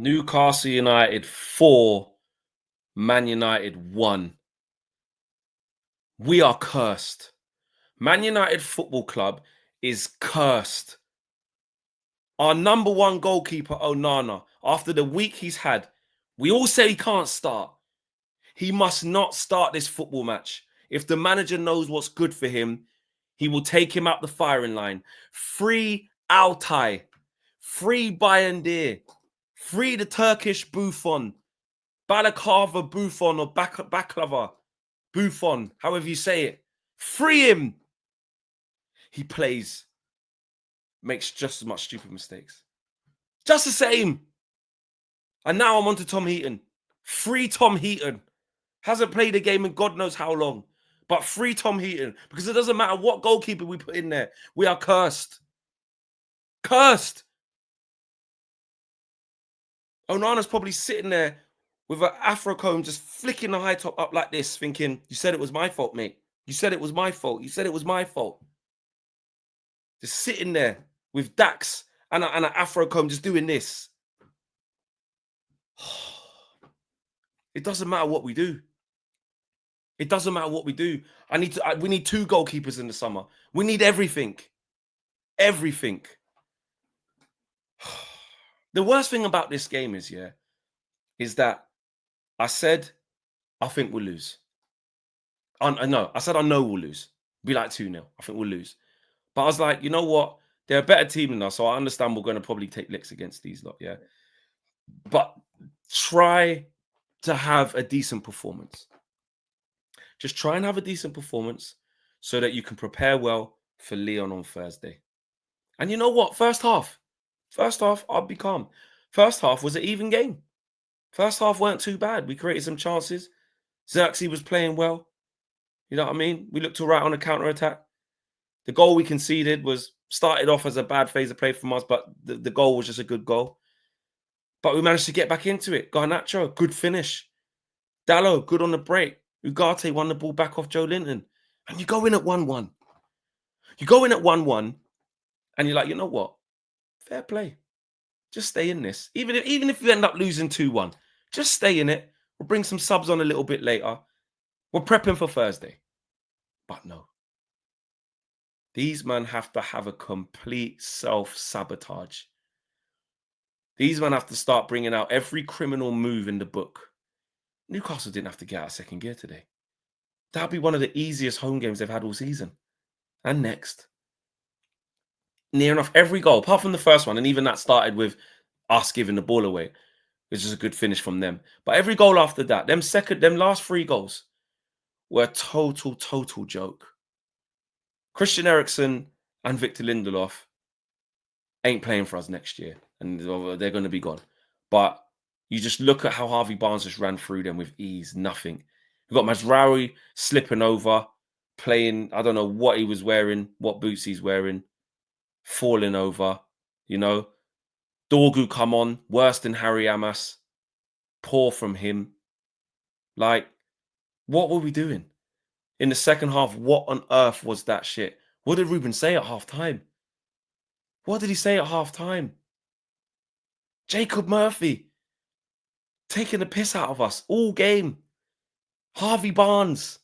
Newcastle United 4, Man United 1. We are cursed. Man United Football Club is cursed. Our number one goalkeeper, Onana, after the week he's had, we all say he can't start. He must not start this football match. If the manager knows what's good for him, he will take him out the firing line. Free Altay. Free Bayandir. Free the Turkish Buffon. Balakava Buffon or Baklava Buffon, however you say it. Free him. He plays, makes just as much stupid mistakes. Just the same. And now I'm on to Tom Heaton. Free Tom Heaton. Hasn't played a game in God knows how long. But free Tom Heaton. Because it doesn't matter what goalkeeper we put in there. We are cursed. Cursed. Onana's probably sitting there with an afro comb just flicking the high top up like this, thinking, you said it was my fault, mate. You said it was my fault. You said it was my fault. Just sitting there with Dax and an afro comb just doing this. It doesn't matter what we do. It doesn't matter what we do. We need 2 goalkeepers in the summer. We need everything. Everything. The worst thing about this game is that I said, I think we'll lose. I said, I know we'll lose. Be like 2-0. I think we'll lose. But I was like, you know what? They're a better team than us, so I understand we're going to probably take licks against these lot, yeah? But try to have a decent performance. Just try and have a decent performance so that you can prepare well for Lyon on Thursday. And you know what? First half, I'll be calm. First half was an even game. First half weren't too bad. We created some chances. Xerxes was playing well. You know what I mean? We looked all right on a counter-attack. The goal we conceded started off as a bad phase of play from us, but the goal was just a good goal. But we managed to get back into it. Garnacho, good finish. Dallo, good on the break. Ugarte won the ball back off Joe Linton. And you go in at 1-1. You go in at 1-1, and you're like, you know what? Fair play. Just stay in this. Even if you end up losing 2-1, just stay in it. We'll bring some subs on a little bit later. We're prepping for Thursday. But no. These men have to have a complete self-sabotage. These men have to start bringing out every criminal move in the book. Newcastle didn't have to get out of second gear today. That'll be one of the easiest home games they've had all season. And next. Near enough every goal, apart from the first one, and even that started with us giving the ball away, which is a good finish from them. But every goal after that, them last 3 goals were a total joke. Christian Eriksen and Victor Lindelof ain't playing for us next year, and they're going to be gone. But you just look at how Harvey Barnes just ran through them with ease, nothing. We've got Mazraoui slipping over, playing, I don't know what he was wearing, what boots he's wearing, falling over, you know. Dorgu come on, worse than Harry Amas. Poor from him. Like, what were we doing? In the second half, what on earth was that shit? What did Ruben say at half-time? What did he say at half-time? Jacob Murphy taking the piss out of us all game. Harvey Barnes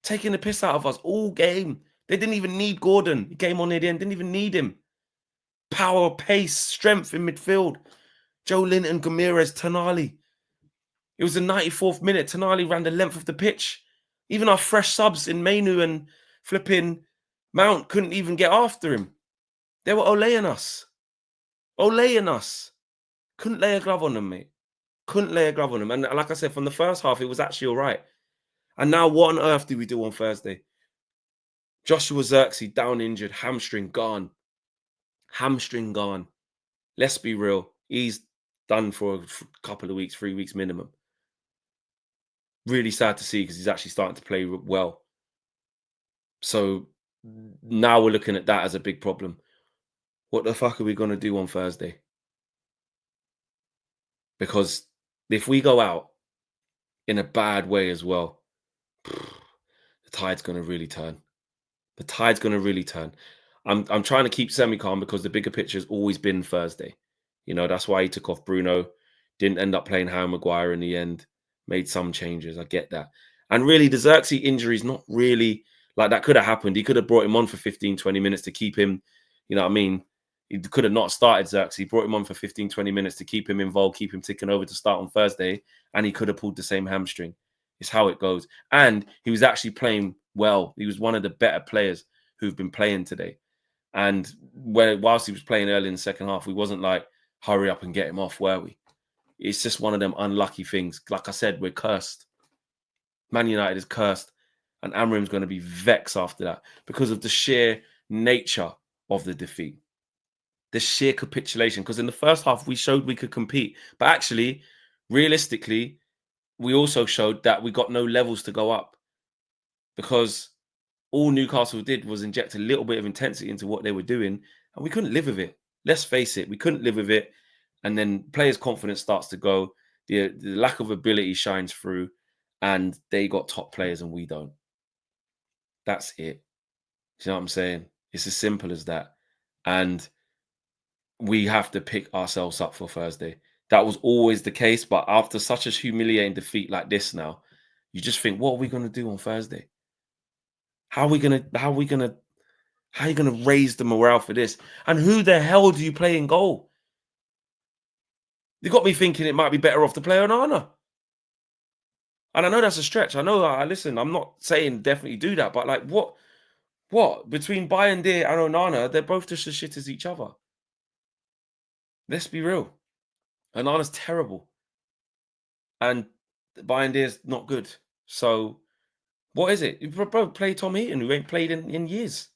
taking the piss out of us all game. They didn't even need Gordon. He came on near the end, didn't even need him. Power, pace, strength in midfield. Joe Linton, Gamirez, Tonali. It was the 94th minute. Tonali ran the length of the pitch. Even our fresh subs in Mainu and flipping Mount couldn't even get after him. They were olaying us. Olaying us. Couldn't lay a glove on them, mate. Couldn't lay a glove on them. And like I said, from the first half, it was actually all right. And now what on earth do we do on Thursday? Joshua Xerxes down injured, hamstring gone. Hamstring gone. Let's be real. He's done for a couple of weeks, 3 weeks minimum. Really sad to see because he's actually starting to play well. So now we're looking at that as a big problem. What the fuck are we going to do on Thursday? Because if we go out in a bad way as well, the tide's going to really turn. The tide's going to really turn. I'm trying to keep semi-calm because the bigger picture has always been Thursday. You know, that's why he took off Bruno. Didn't end up playing Harry Maguire in the end. Made some changes. I get that. And really, the Xerxes injury is not really like that could have happened. He could have brought him on for 15, 20 minutes to keep him, you know what I mean? He could have not started Xerxes. He brought him on for 15, 20 minutes to keep him involved, keep him ticking over to start on Thursday. And he could have pulled the same hamstring. It's how it goes. And he was actually playing well. He was one of the better players who've been playing today. And whilst he was playing early in the second half, we wasn't like, hurry up and get him off, were we? It's just one of them unlucky things. Like I said, we're cursed. Man United is cursed. And Amrim's going to be vexed after that because of the sheer nature of the defeat. The sheer capitulation. Because in the first half, we showed we could compete. But actually, realistically, we also showed that we got no levels to go up. Because all Newcastle did was inject a little bit of intensity into what they were doing. And we couldn't live with it. Let's face it, we couldn't live with it. And then players' confidence starts to go. The lack of ability shines through. And they got top players and we don't. That's it. Do you know what I'm saying? It's as simple as that. And we have to pick ourselves up for Thursday. That was always the case. But after such a humiliating defeat like this now, you just think, what are we going to do on Thursday? How are you going to raise the morale for this? And who the hell do you play in goal? You got me thinking it might be better off to play Onana. And I know that's a stretch. I know, listen, I'm not saying definitely do that. But like, what? Between Bayern and Onana, they're both just as shit as each other. Let's be real. Onana's terrible. And Bayern is not good. So what is it? You bro, play Tom Heaton, who ain't played in years.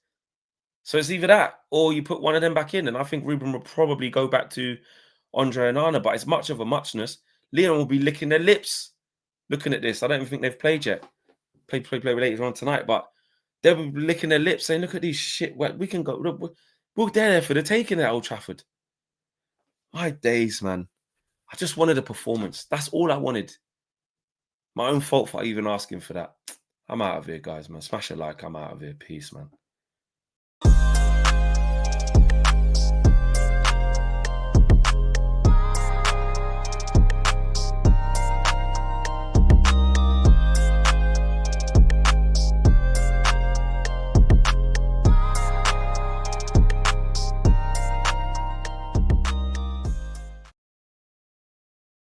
So it's either that or you put one of them back in. And I think Ruben will probably go back to Andre Onana. But it's much of a muchness. Leon will be licking their lips looking at this. I don't even think they've played yet. Play later on tonight. But they'll be licking their lips saying, look at these shit. We can go. We're there for the taking at Old Trafford. My days, man. I just wanted a performance. That's all I wanted. My own fault for even asking for that. I'm out of here, guys, man. Smash a like. I'm out of here. Peace, man.